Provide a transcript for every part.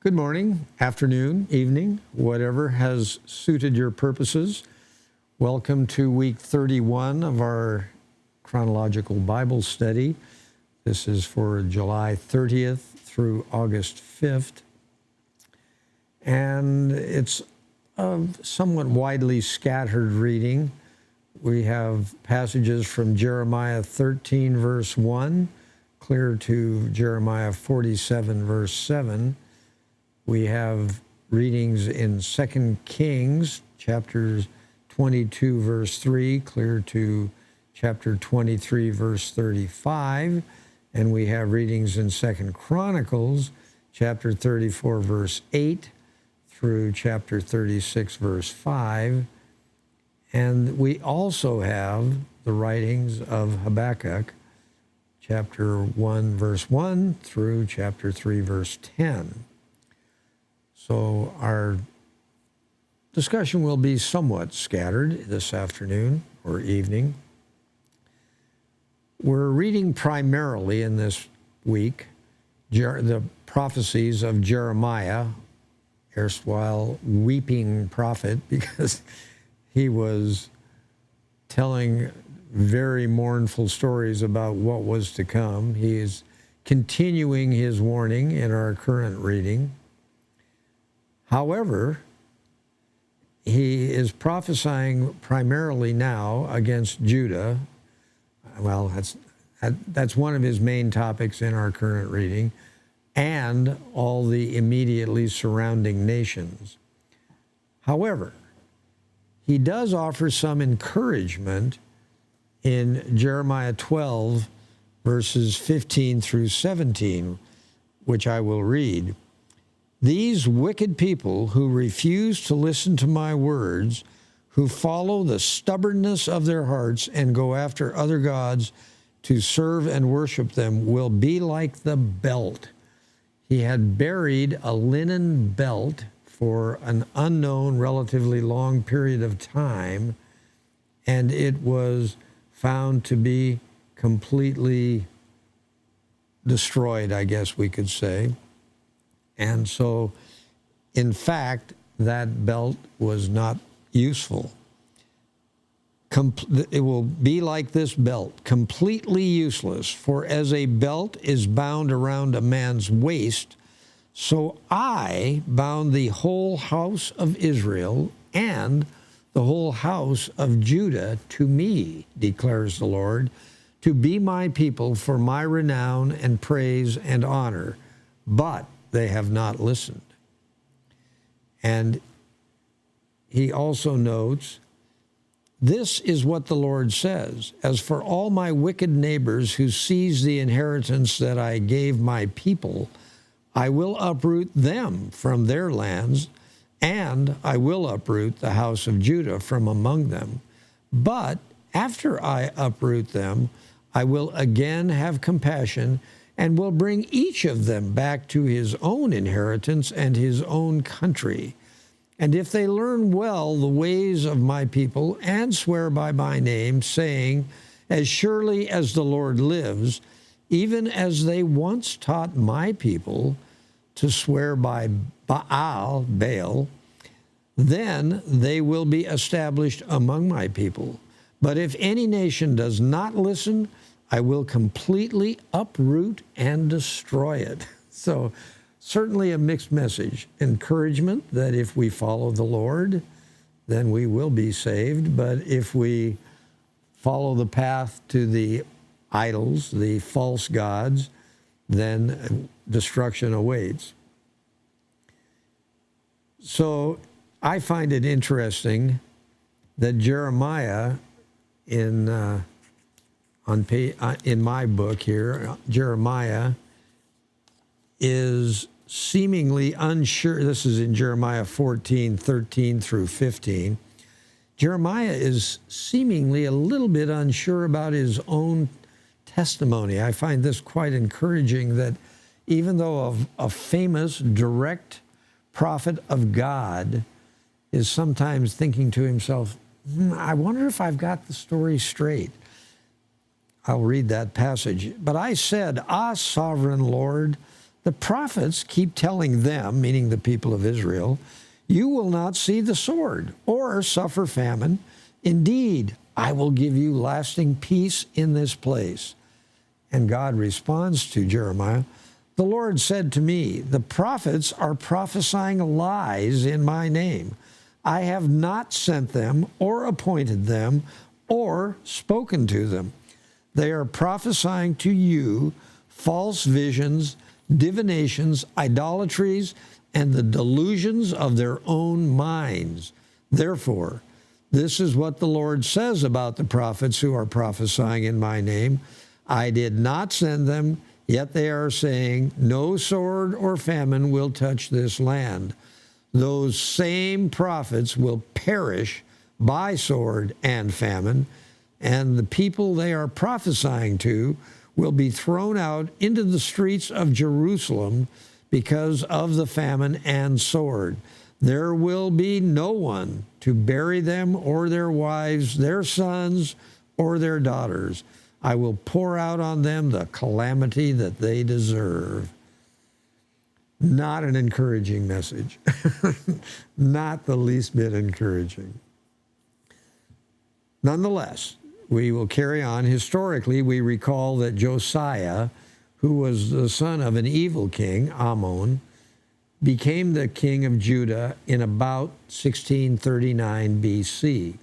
Good morning, afternoon, evening, whatever has suited your purposes. Welcome to week 31 of our Chronological Bible study. This is for July 30th through August 5th. And it's a somewhat widely scattered reading. We have passages from Jeremiah 13, verse 1, clear to Jeremiah 47, verse 7. We have readings in 2 Kings, chapters 22, verse 3, clear to chapter 23, verse 35. And we have readings in 2 Chronicles, chapter 34, verse 8, through chapter 36, verse 5. And we also have the writings of Habakkuk, chapter 1, verse 1, through chapter 3, verse 10. So our discussion will be somewhat scattered this afternoon or evening. We're reading primarily in this week the prophecies of Jeremiah, erstwhile weeping prophet, because he was telling very mournful stories about what was to come. He is continuing his warning in our current reading. However, he is prophesying primarily now against Judah. Well, that's one of his main topics in our current reading, and all the immediately surrounding nations. However, he does offer some encouragement in Jeremiah 12, verses 15 through 17, which I will read. These wicked people who refuse to listen to my words, who follow the stubbornness of their hearts and go after other gods to serve and worship them, will be like the belt. He had buried a linen belt for an unknown, relatively long period of time, and it was found to be completely destroyed, I guess we could say. And so, in fact, that belt was not useful. It will be like this belt, completely useless. For as a belt is bound around a man's waist, so I bound the whole house of Israel and the whole house of Judah to me, declares the Lord, to be my people for my renown and praise and honor. But they have not listened. And he also notes, this is what the Lord says, as for all my wicked neighbors who seize the inheritance that I gave my people, I will uproot them from their lands, and I will uproot the house of Judah from among them. But after I uproot them, I will again have compassion and will bring each of them back to his own inheritance and his own country. And if they learn well the ways of my people and swear by my name, saying, as surely as the Lord lives, even as they once taught my people to swear by Baal, then they will be established among my people. But if any nation does not listen, I will completely uproot and destroy it. So certainly a mixed message. Encouragement that if we follow the Lord, then we will be saved. But if we follow the path to the idols, the false gods, then destruction awaits. So I find it interesting that Jeremiah in my book here, Jeremiah is seemingly unsure. This is in Jeremiah 14, 13 through 15. Jeremiah is seemingly a little bit unsure about his own testimony. I find this quite encouraging that even though a famous, direct prophet of God is sometimes thinking to himself, I wonder if I've got the story straight. I'll read that passage. But I said, Ah, sovereign Lord, The prophets keep telling them, meaning the people of Israel, you will not see the sword or suffer famine. Indeed, I will give you lasting peace in this place. And God responds to Jeremiah, the Lord said to me, the prophets are prophesying lies in my name. I have not sent them or appointed them or spoken to them. They are prophesying to you false visions, divinations, idolatries, and the delusions of their own minds. Therefore, this is what the Lord says about the prophets who are prophesying in my name. I did not send them, yet they are saying, no sword or famine will touch this land. Those same prophets will perish by sword and famine, and the people they are prophesying to will be thrown out into the streets of Jerusalem because of the famine and sword. There will be no one to bury them or their wives, their sons, or their daughters. I will pour out on them the calamity that they deserve. Not an encouraging message. Not the least bit encouraging. Nonetheless, we will carry on. Historically, we recall that Josiah, who was the son of an evil king, Ammon, became the king of Judah in about 1639 BC.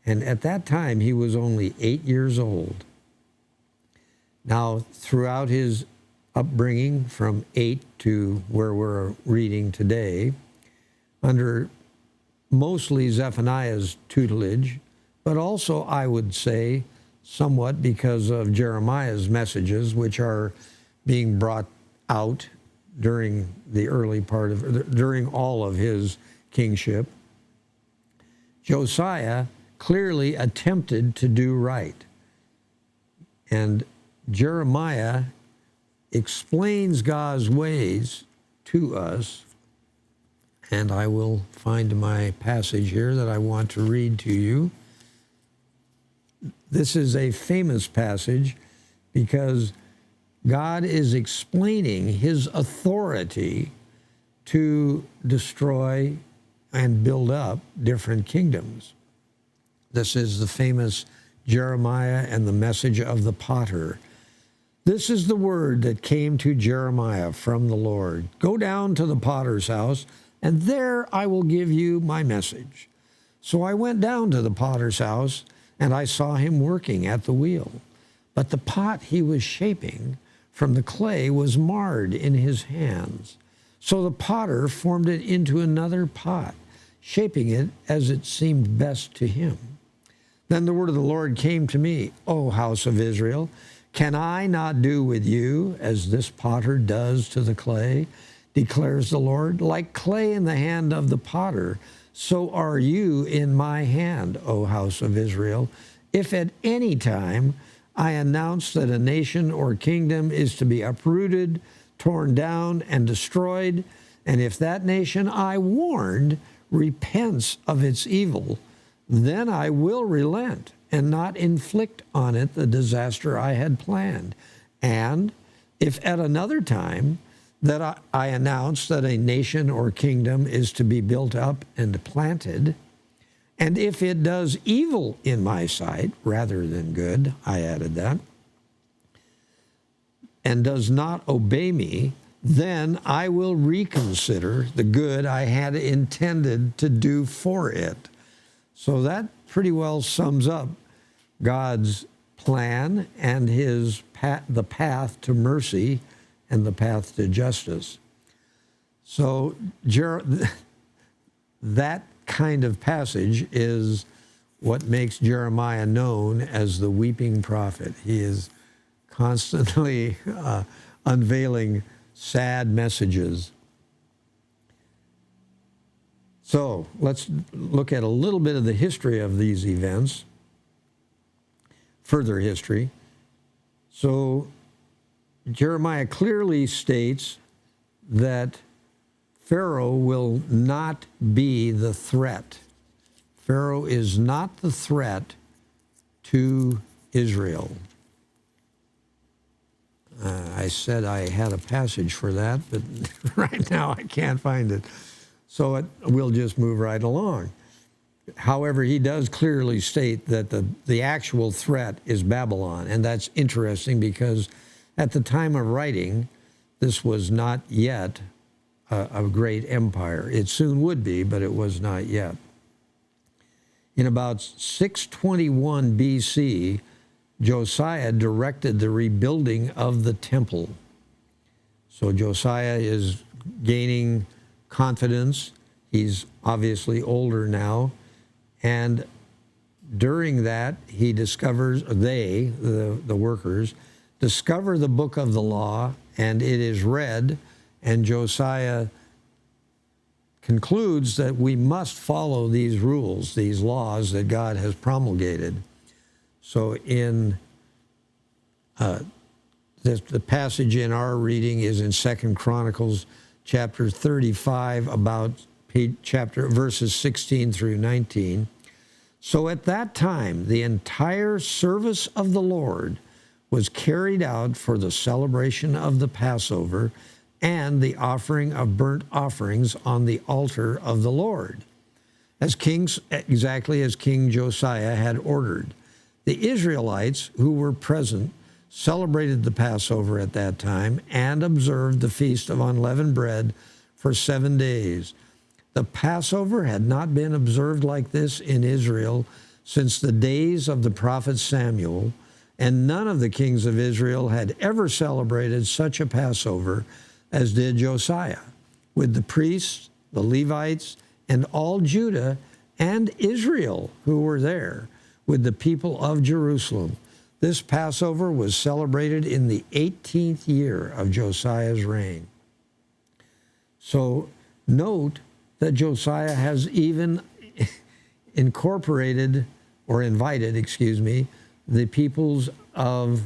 And at that time, he was only 8 years old. Now, throughout his upbringing from 8 to where we're reading today, under mostly Zephaniah's tutelage, but also, I would say, somewhat because of Jeremiah's messages, which are being brought out during the early part of, during all of his kingship, Josiah clearly attempted to do right. And Jeremiah explains God's ways to us. And I will find my passage here that I want to read to you. This is a famous passage because God is explaining his authority to destroy and build up different kingdoms. This is the famous Jeremiah and the message of the potter. This is the word that came to Jeremiah from the Lord. Go down to the potter's house, and there I will give you my message. So I went down to the potter's house, and I saw him working at the wheel. But the pot he was shaping from the clay was marred in his hands. So the potter formed it into another pot, shaping it as it seemed best to him. Then the word of the Lord came to me, O house of Israel, can I not do with you as this potter does to the clay, declares the Lord? Like clay in the hand of the potter, so are you in my hand, O house of Israel. If at any time I announce that a nation or kingdom is to be uprooted, torn down, and destroyed, and if that nation I warned repents of its evil, then I will relent and not inflict on it the disaster I had planned. And if at another time that I announce that a nation or kingdom is to be built up and planted, and if it does evil in my sight rather than good, I added that, and does not obey me, then I will reconsider the good I had intended to do for it. So that pretty well sums up God's plan and the path to mercy and the path to justice. So that kind of passage is what makes Jeremiah known as the weeping prophet. He is constantly unveiling sad messages. So let's look at a little bit of the history of these events, further history. So Jeremiah clearly states that Pharaoh will not be the threat. Pharaoh is not the threat to Israel. I said I had a passage for that, but right now I can't find it. So we'll just move right along. However, he does clearly state that the actual threat is Babylon. And that's interesting because at the time of writing, this was not yet a great empire. It soon would be, but it was not yet. In about 621 BC, Josiah directed the rebuilding of the temple. So Josiah is gaining confidence. He's obviously older now. And during that, he discovers, the workers, discover the book of the law, and it is read, and Josiah concludes that we must follow these rules, these laws that God has promulgated. So in the passage in our reading is in 2 Chronicles chapter 35, about verses 16 through 19. So at that time, the entire service of the Lord was carried out for the celebration of the Passover and the offering of burnt offerings on the altar of the Lord, exactly as King Josiah had ordered. The Israelites who were present celebrated the Passover at that time and observed the Feast of Unleavened Bread for 7 days. The Passover had not been observed like this in Israel since the days of the prophet Samuel, and none of the kings of Israel had ever celebrated such a Passover as did Josiah, with the priests, the Levites, and all Judah and Israel who were there, with the people of Jerusalem. This Passover was celebrated in the 18th year of Josiah's reign. So note that Josiah has even invited, the peoples of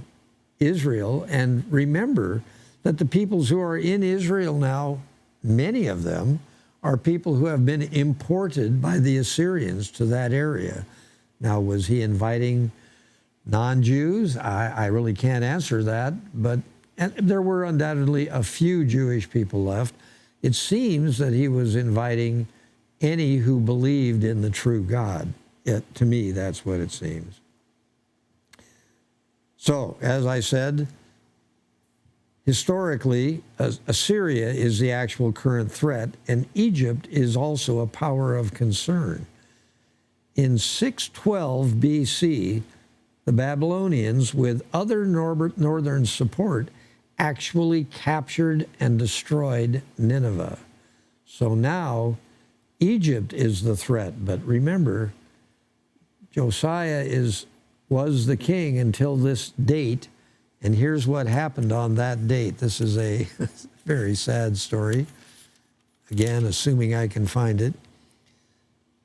Israel. And remember that the peoples who are in Israel now, many of them, are people who have been imported by the Assyrians to that area. Now, was he inviting non-Jews? I really can't answer that, but there were undoubtedly a few Jewish people left. It seems that he was inviting any who believed in the true God. To me, that's what it seems. So, as I said, historically, Assyria is the actual current threat, and Egypt is also a power of concern. In 612 BC, the Babylonians, with other northern support, actually captured and destroyed Nineveh. So now Egypt is the threat. But remember, Josiah was the king until this date, and here's what happened on that date. This is a very sad story. Again, assuming I can find it.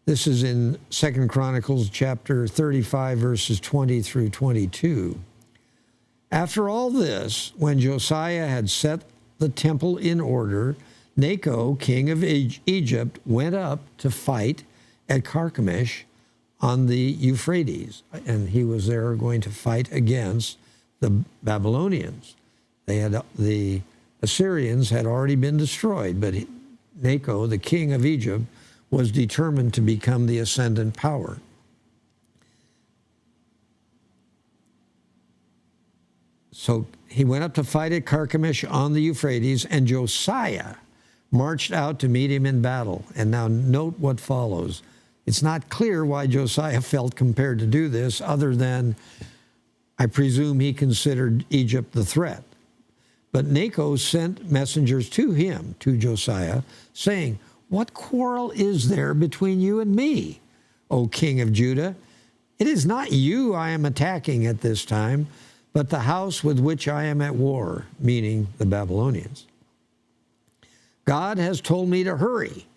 This is in 2 Chronicles chapter 35, verses 20 through 22. After all this, when Josiah had set the temple in order, Necho, king of Egypt, went up to fight at Carchemish on the Euphrates, and he was there going to fight against the Babylonians. The Assyrians had already been destroyed, but Necho, the king of Egypt, was determined to become the ascendant power. So he went up to fight at Carchemish on the Euphrates, and Josiah marched out to meet him in battle. And now note what follows. It's not clear why Josiah felt compelled to do this, other than, I presume, he considered Egypt the threat. But Necho sent messengers to him, to Josiah, saying, "What quarrel is there between you and me, O king of Judah? It is not you I am attacking at this time, but the house with which I am at war," meaning the Babylonians. "God has told me to hurry.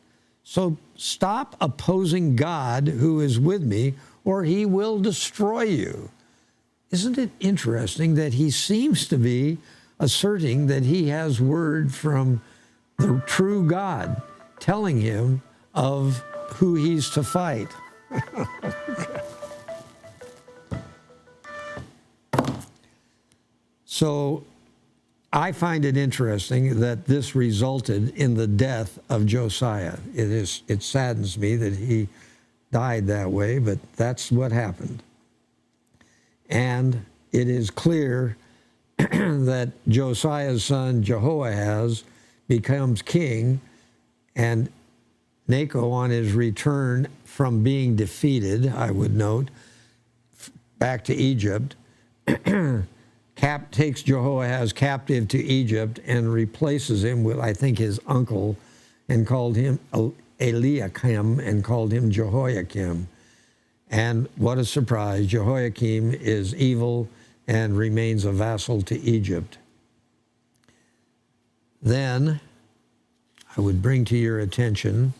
So stop opposing God who is with me, or he will destroy you." Isn't it interesting that he seems to be asserting that he has word from the true God, telling him of who he's to fight? So I find it interesting that this resulted in the death of Josiah. It saddens me that he died that way, but that's what happened. And it is clear that Josiah's son Jehoiahaz becomes king, and Necho, on his return from being defeated, I would note, back to Egypt, takes Jehoiahaz captive to Egypt and replaces him with, I think, his uncle, and called him Eliakim and called him Jehoiakim. And what a surprise, Jehoiakim is evil and remains a vassal to Egypt. Then I would bring to your attention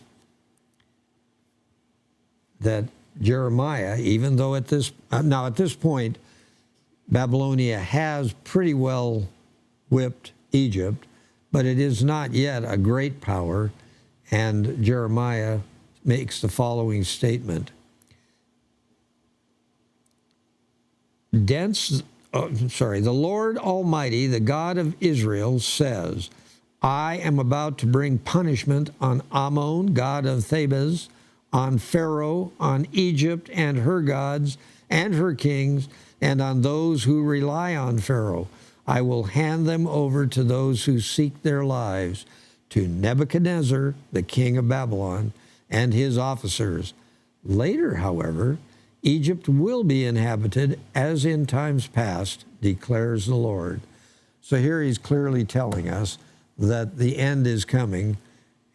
that Jeremiah, even though at this point, Babylonia has pretty well whipped Egypt, but it is not yet a great power, and Jeremiah makes the following statement. The Lord Almighty, the God of Israel, says, I am about to bring punishment on Ammon, god of Thebes, on Pharaoh, on Egypt and her gods and her kings, and on those who rely on Pharaoh. I will hand them over to those who seek their lives, to Nebuchadnezzar, the king of Babylon, and his officers. Later, however, Egypt will be inhabited as in times past, declares the Lord. So here he's clearly telling us that the end is coming,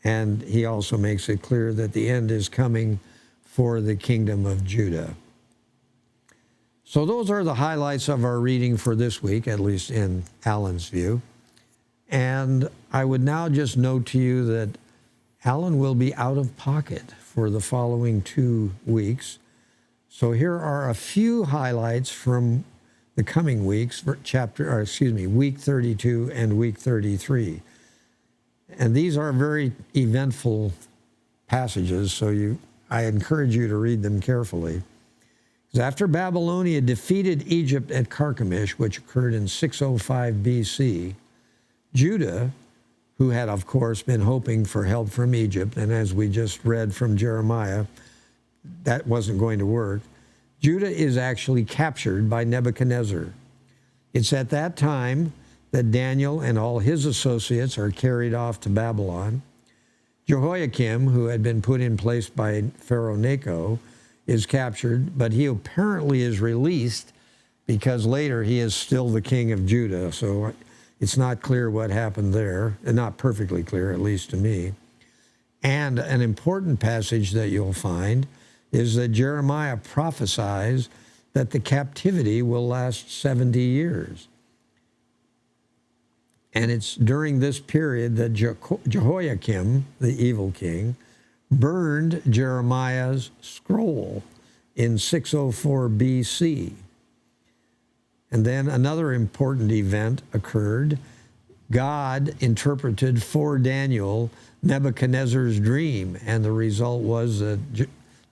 and he also makes it clear that the end is coming for the kingdom of Judah. So those are the highlights of our reading for this week, at least in Alan's view. And I would now just note to you that Alan will be out of pocket for the following 2 weeks. So here are a few highlights from the coming weeks, for week 32 and week 33. And these are very eventful passages, so I encourage you to read them carefully. Because after Babylonia defeated Egypt at Carchemish, which occurred in 605 BC, Judah, who had, of course, been hoping for help from Egypt, and as we just read from Jeremiah, that wasn't going to work, Judah is actually captured by Nebuchadnezzar. It's at that time that Daniel and all his associates are carried off to Babylon. Jehoiakim, who had been put in place by Pharaoh Necho, is captured, but he apparently is released because later he is still the king of Judah. So it's not clear what happened there, and not perfectly clear, at least to me. And an important passage that you'll find is that Jeremiah prophesies that the captivity will last 70 years. And it's during this period that Jehoiakim, the evil king, burned Jeremiah's scroll in 604 BC. And then another important event occurred. God interpreted for Daniel Nebuchadnezzar's dream, and the result was that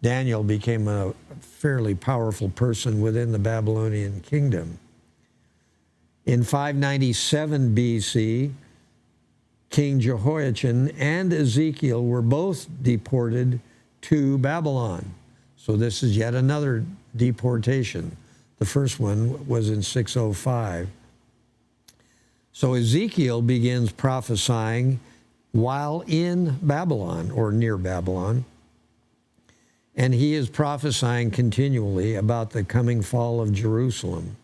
Daniel became a fairly powerful person within the Babylonian kingdom. In 597 BC, King Jehoiachin and Ezekiel were both deported to Babylon. So this is yet another deportation. The first one was in 605. So Ezekiel begins prophesying while in Babylon, or near Babylon, and he is prophesying continually about the coming fall of Jerusalem.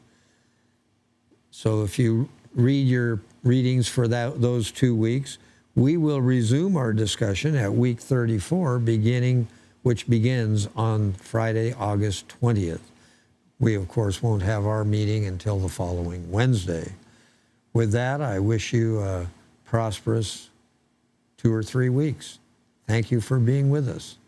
So if you read your readings for those 2 weeks, we will resume our discussion at week 34, which begins on Friday, August 20th. We, of course, won't have our meeting until the following Wednesday. With that, I wish you a prosperous 2 or 3 weeks. Thank you for being with us.